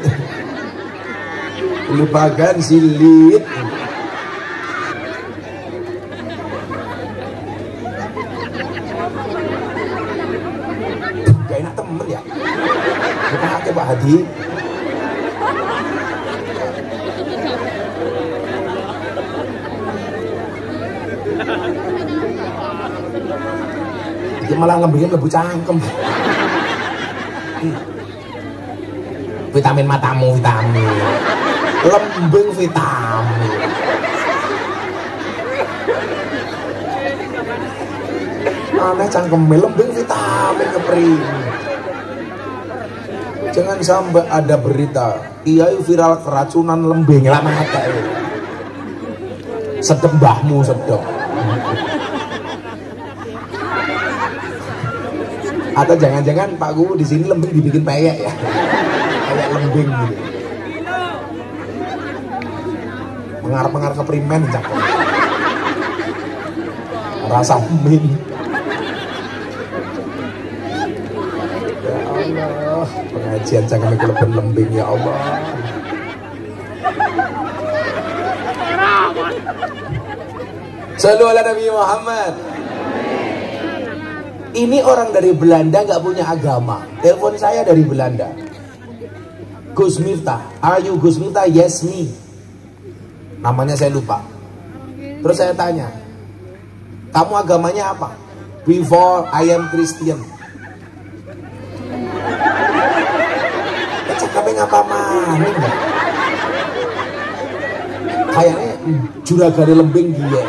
Lupakan silit. Gak enak temen ya. Kita pakai Pak Hadi. Dia malah lembingnya lebu cangkem. Vitamin matamu, vitamin. Lembing vitamin. Aneh cangkemnya lembing vitamin kepring. Jangan sampai ada berita kiai viral keracunan lembing lama mata itu. Sedep mbahmu sedep. Atau jangan-jangan Pak Guru di sini lembing dibikin peyek ya. Kayak lembing gitu. Pengar-pengar keprimen cakep. Rasa min. Ya Allah, pengajian jangan kelebon lembing ya Allah. Shallu ala Nabi Muhammad. Ini orang dari Belanda nggak punya agama. Telepon saya dari Belanda. Gus Miftah, are you Gus Miftah? Yes me. Namanya saya lupa. Terus saya tanya, Kamu agamanya apa? Before I am Christian. Cakapnya ngapa maning? Kayaknya juragane lembing dia.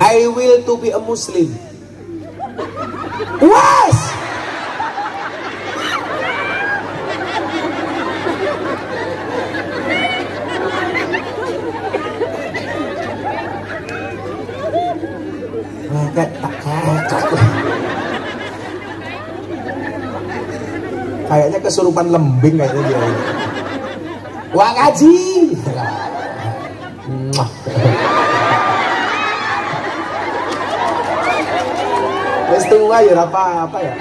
I will to be a Muslim. Was. Kayaknya kesurupan lembing kayaknya dia. Wah ngaji. Wes tua ya apa ya.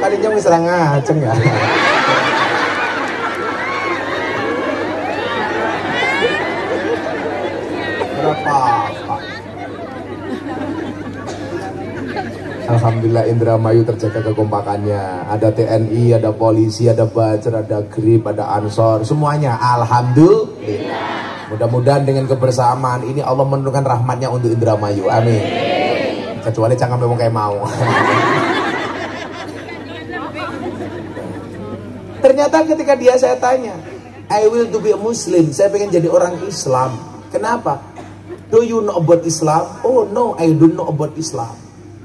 Tadinya wis ra ngajeng ya. Berapa? Alhamdulillah Indramayu terjaga kekompakannya. Ada TNI, ada polisi, ada Bajr, ada GRIP, ada Ansor, semuanya. Alhamdulillah. Mudah-mudahan dengan kebersamaan ini Allah menurunkan rahmatnya untuk Indramayu. Amin. Kecuali jangan memang kayak mau. Ternyata ketika dia saya tanya, I will to be a Muslim, saya pengen jadi orang Islam. Kenapa? Do you know about Islam? Oh no, I don't know about Islam.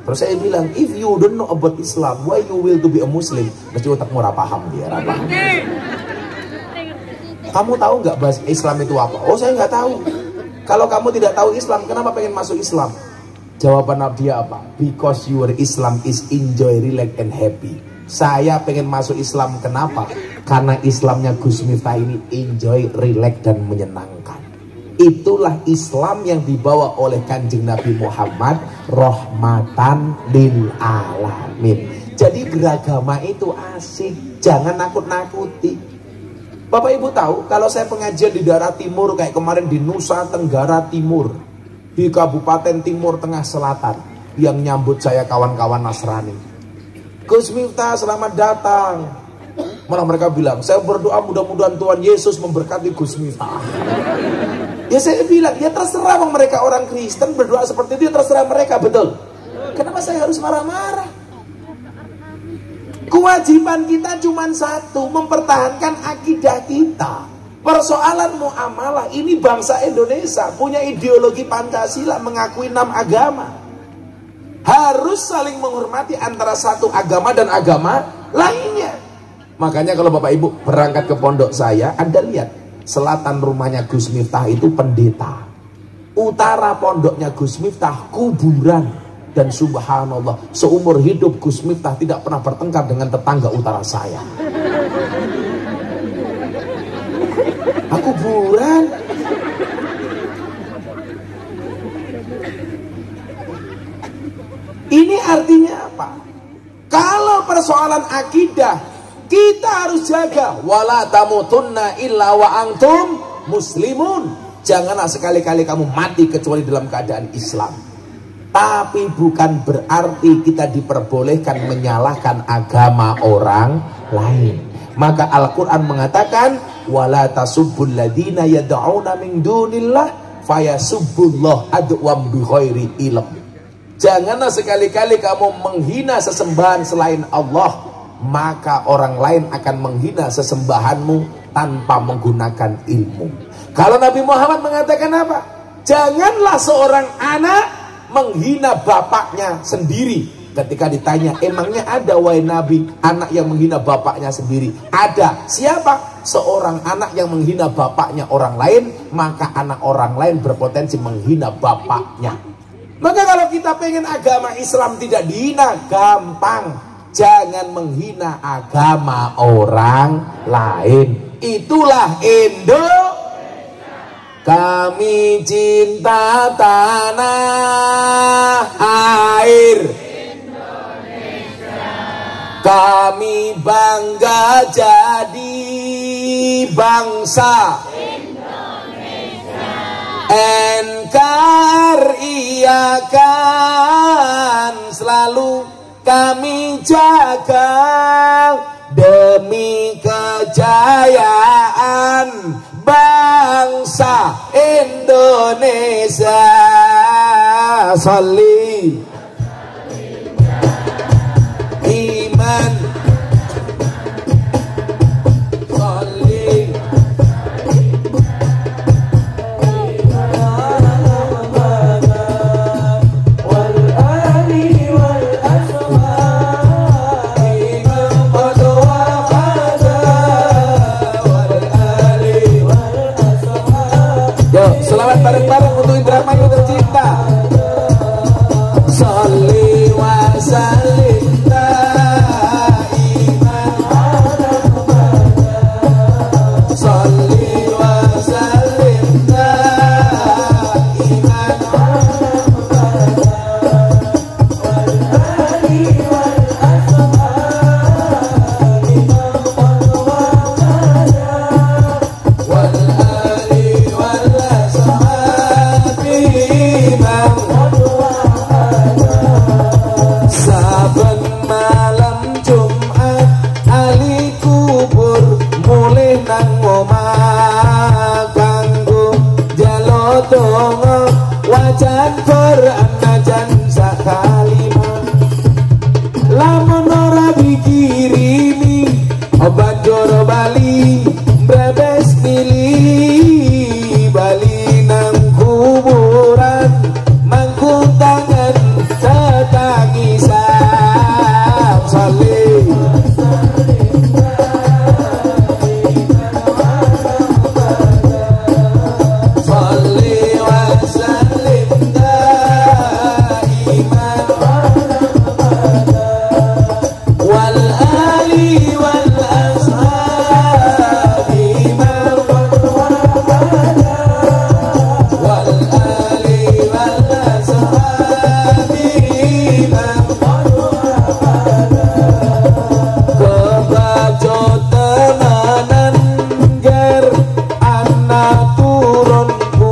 Terus saya bilang, if you don't know about Islam, why you will to be a Muslim? Mesti otakmu ora paham dia, ora paham. Kamu tahu nggak bahasa Islam itu apa? Oh saya nggak tahu. Kalau kamu tidak tahu Islam, kenapa pengen masuk Islam? Jawaban dia apa? Because your Islam is enjoy, relax and happy. Saya pengen masuk Islam, kenapa? Karena Islamnya Gus Miftah ini enjoy, relax dan menyenangkan. Itulah Islam yang dibawa oleh Kanjeng Nabi Muhammad, rahmatan lil alamin. Jadi beragama itu asik, jangan nakut-nakuti. Bapak Ibu tahu, kalau saya pengajian di daerah timur kayak kemarin di Nusa Tenggara Timur, di Kabupaten Timur Tengah Selatan, yang nyambut saya kawan-kawan Nasrani. Gus Miftah selamat datang. Malah mereka bilang, saya berdoa mudah-mudahan Tuhan Yesus memberkati Gus Miftah. Ya saya bilang, ya terserah mereka orang Kristen berdoa seperti itu, ya terserah mereka, betul. Kenapa saya harus marah-marah? Kewajiban kita cuma satu, mempertahankan akidah kita. Persoalan muamalah, ini bangsa Indonesia punya ideologi Pancasila, mengakui 6 agama. Harus saling menghormati antara satu agama dan agama lainnya. Makanya kalau Bapak Ibu berangkat ke pondok saya, Anda lihat selatan rumahnya Gus Miftah itu pendeta, utara pondoknya Gus Miftah kuburan. Dan subhanallah, seumur hidup Gus Miftah tidak pernah bertengkar dengan tetangga utara saya. Kuburan. Ini artinya apa? Kalau persoalan akidah, kita harus jaga. Wala tamutunna illa wa antum muslimun. Janganlah sekali-kali kamu mati kecuali dalam keadaan Islam. Tapi bukan berarti kita diperbolehkan menyalahkan agama orang lain. Maka Al-Quran mengatakan, wala tasubbul ladina yad'una min dunillah fayasubbullah adwam bi ghairi ilm. Janganlah sekali-kali kamu menghina sesembahan selain Allah, maka orang lain akan menghina sesembahanmu tanpa menggunakan ilmu. Kalau Nabi Muhammad mengatakan apa? Janganlah seorang anak menghina bapaknya sendiri. Ketika ditanya, emangnya ada wahai Nabi anak yang menghina bapaknya sendiri? Ada. Siapa? Seorang anak yang menghina bapaknya orang lain, maka anak orang lain berpotensi menghina bapaknya. Maka kalau kita pengen agama Islam tidak dihina, gampang. Jangan menghina agama orang lain. Itulah Indonesia. Kami cinta tanah air Indonesia. Kami bangga jadi bangsa Indonesia. NKRI akan selalu kami jaga demi kejayaan bangsa bangsa Indonesia. Sholli iman sholli wal ali wal asma imam qad waqada wal ali wal asma. Yo, selawat bareng-bareng untuk Indramayu tercinta. Sholli wa sallim daiman ala Muhammad. Sholli wa sallim daiman ala Muhammad. Wal ali wal ashab imam qad waqada wal ali wal ashab imam qad waqada. Saben malam Jumat ali kubur mulih nang omah kanggo jalo donga wajan Quran najan sakalima. Lamun ora dikirimi banjur bali brebes milih bali nang kuburan mangku tangan tetangisan. Sholli sholli wa sallim daiman wal ali wal ashab imam qad waqada wal ali wal ashab imam qad waqada. Kebajo temenan ger anak turunku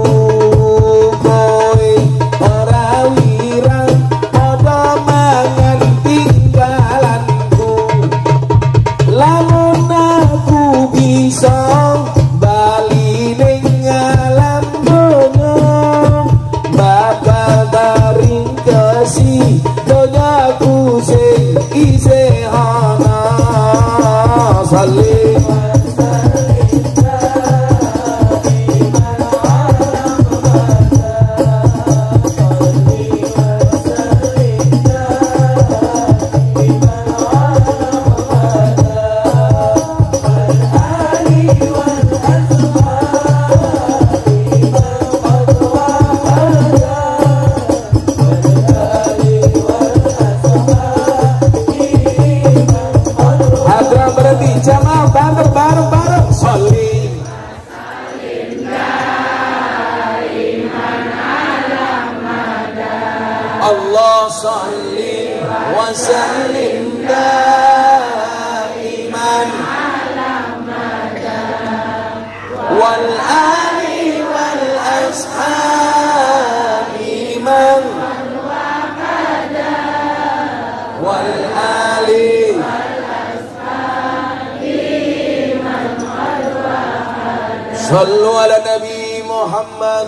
kowe ora wirang padha mangan tinggalanku. Lamun aku bisa bali ning alam donya bakal daring kesi donyaku sing isih ana. Sholli hadra berhenti jamaah bareng. Sholli Allah sholli wa sallim daiman wal ali wal ashab imam wal ali. Shallu ala Nabi Muhammad.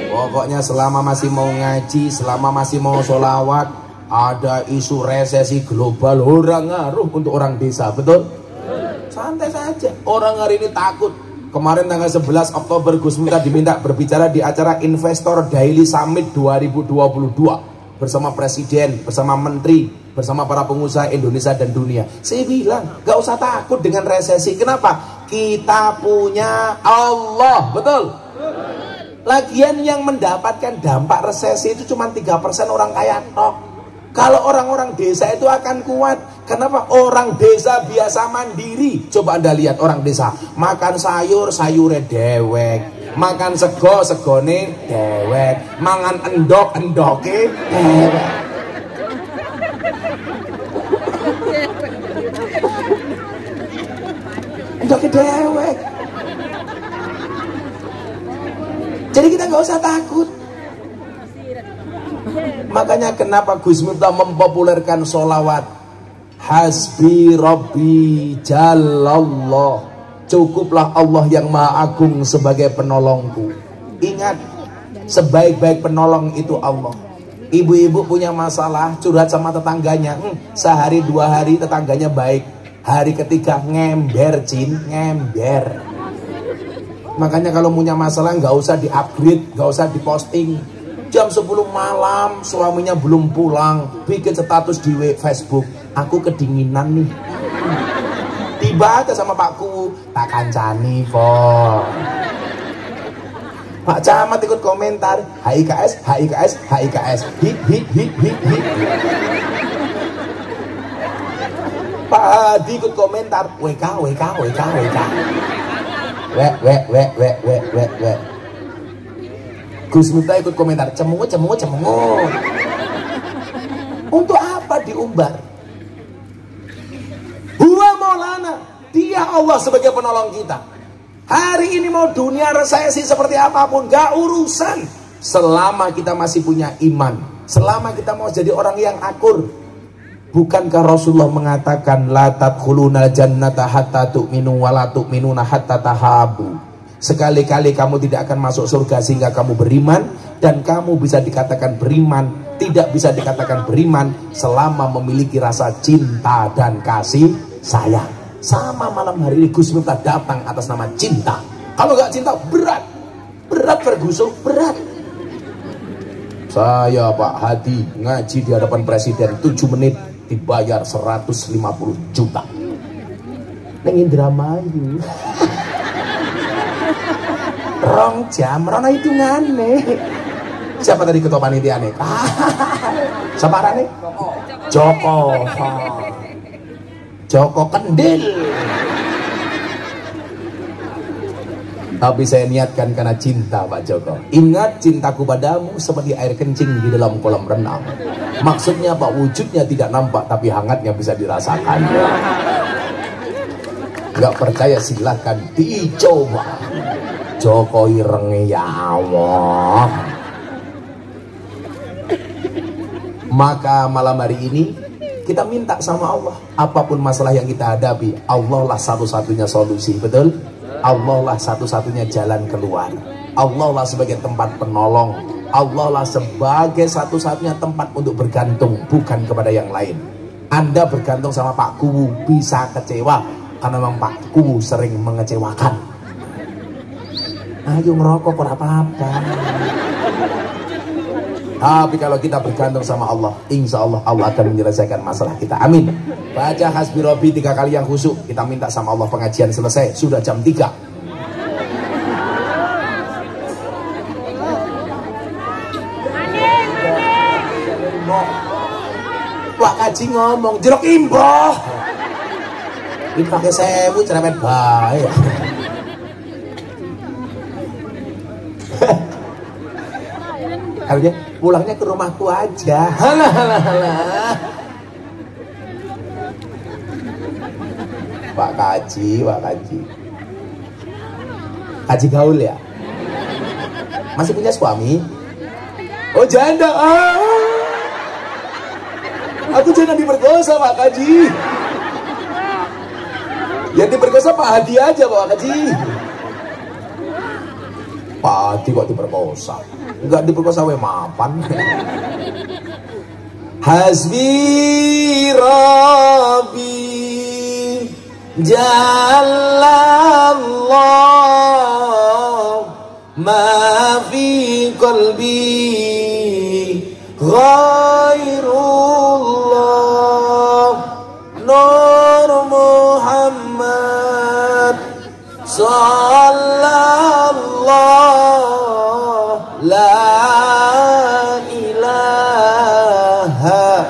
Pokoknya selama masih mau ngaji, selama masih mau sholawat, ada isu resesi global orang ngaruh untuk orang desa, betul? Santai saja. Orang hari ini takut. Kemarin tanggal 11 Oktober Gus Miftah diminta berbicara di acara Investor Daily Summit 2022 bersama presiden, bersama menteri, bersama para pengusaha Indonesia dan dunia. Saya bilang, gak usah takut dengan resesi. Kenapa? Kita punya Allah, betul? Lagian yang mendapatkan dampak resesi itu cuma 3% orang kaya tok. Kalau orang-orang desa itu akan kuat. Kenapa? Orang desa biasa mandiri. Coba Anda lihat orang desa makan sayur, sayure dewek, makan sego, segone dewek, mangan endok, endoke dewek. Endoke dewek. Jadi kita nggak usah takut. Makanya kenapa Gus Miftah mempopulerkan sholawat Hasbi Rabbi Jalallah. cukuplah Allah yang Maha Agung sebagai penolongku. Ingat, sebaik-baik penolong itu Allah. Ibu-ibu punya masalah, curhat sama tetangganya, sehari 2 hari tetangganya baik, hari ketiga ngember, ngember. Makanya kalau punya masalah nggak usah di-upgrade, nggak usah diposting. Jam 10 malam suaminya belum pulang, bikin status di Facebook, aku kedinginan nih. Tiba aja sama Pakku, tak kancani po. Pak Camat ikut komentar, HIKS, HIKS, HIKS, hit, hit, hit, hit, hit. Pak Hadi ikut komentar, WK, WK, WK, WK. Wek. Gus Miftah ikut komentar, cemungut. Untuk apa diumbar? Huwa Maulana, dia Allah sebagai penolong kita. Hari ini mau dunia resesi seperti apapun, gak urusan. Selama kita masih punya iman, selama kita mau jadi orang yang akur. Bukankah Rasulullah mengatakan la tadkhulunal jannata hatta tu'minu wa la tu'minuna hatta tahabu. Sekali-kali kamu tidak akan masuk surga sehingga kamu beriman, dan kamu bisa dikatakan beriman, tidak bisa dikatakan beriman selama memiliki rasa cinta dan kasih sayang. Sama malam hari ini Gus Miftah datang atas nama cinta. Kalau nggak cinta berat Ferguson, berat. Saya Pak Hadi ngaji di hadapan Presiden 7 menit dibayar 150 juta. Neng Indramayu. Rong jam, rono hitungannya. Siapa tadi ketua panitia nih? Siapa nih? Joko Kendil. Tapi saya niatkan karena cinta Pak Joko. Ingat, cintaku padamu seperti air kencing di dalam kolam renang. Maksudnya Pak, wujudnya tidak nampak tapi hangatnya bisa dirasakan. Gak percaya silahkan dicoba. Joko ireng ya Allah. Maka malam hari ini kita minta sama Allah, apapun masalah yang kita hadapi, Allah lah satu-satunya solusi, betul? Allah lah satu-satunya jalan keluar. Allah lah sebagai tempat penolong. Allah lah sebagai satu-satunya tempat untuk bergantung, bukan kepada yang lain. Anda bergantung sama Pak Kuwu bisa kecewa, karena memang Pak Kuwu sering mengecewakan. Ayo ngerokok kok apa-apa. Tapi kalau kita bergantung sama Allah, insya Allah Allah akan menyelesaikan masalah kita. Amin. Baca Hasbi Rabbi 3 kali yang khusyuk. Kita minta sama Allah pengajian selesai. Sudah jam 3. Wah kaji ngomong jeruk imboh. Ini pakai sewu cerewet baik. Harusnya pulangnya ke rumahku aja. Halah. Pak Kaji. Kaji gaul ya? Masih punya suami? Oh janda. Aku jangan diperkosa Pak Kaji. Yang diperkosa Pak Hadi aja Pak Kaji. Pak Hadi kok diperkosa? Enggak diperkosa we mapan. Hasbi Rabbi Jallallah ma fi qalbi ghairullah Nur Muhammad sallallahu la ilaha illallah.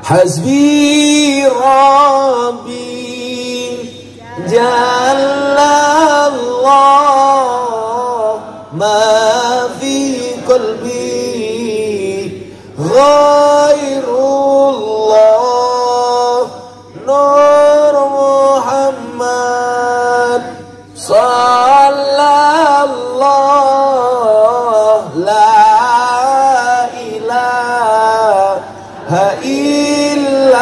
Hasbi Rabbi Jallallah ma fi qalbi ghairullah Nur Muhammad sallallahu la ilaha illallah.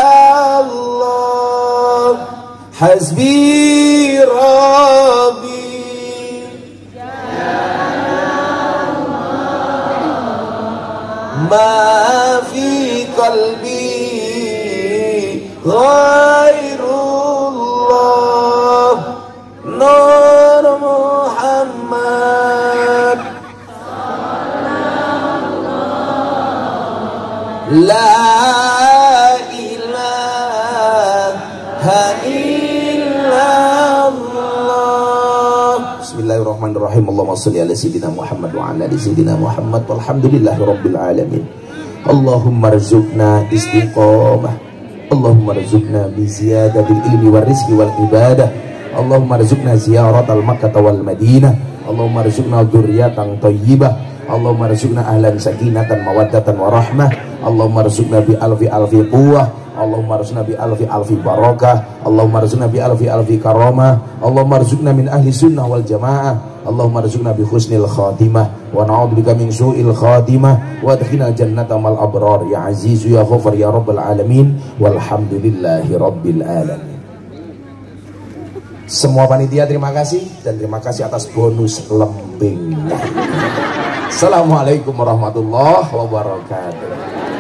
Hasbi Rabbi ma fi qalbi ghairullah Nur Muhammad La ilaha illallah. Bismillahirrahmanirrahim. Allahumma shalli ala sayyidina Muhammad wa ala ali sayyidina Muhammad walhamdulillahi rabbil alamin. Allahumma rzuqna istiqamah. Allahumma rzuqna bi ziyadatil ilmi war rizqi wal ibadah. Allahumma rzuqna ziyaratal Makkah wal Madinah. Allahumma rzuqna dzurriyyatan thayyibah. Allahumma rzuqna ahlan sakinatan mawaddatan warahmah. Allahumma rzuqna bi alfi quwwah. Allahumma rzuqna bi alfi barakah. Allahumma rzuqna bi alfi karamah. Allahumma rzuqna min ahli sunnah wal jamaah. Allahumma rzuqna bi husnil khatimah wa na'udzubika min su'il khatimah wa adkhilna jannata mal abrar ya aziz ya ghafar ya rabbal alamin walhamdulillahi rabbil alamin. Semua panitia terima kasih dan terima kasih atas bonus lembingnya. Assalamualaikum warahmatullahi wabarakatuh.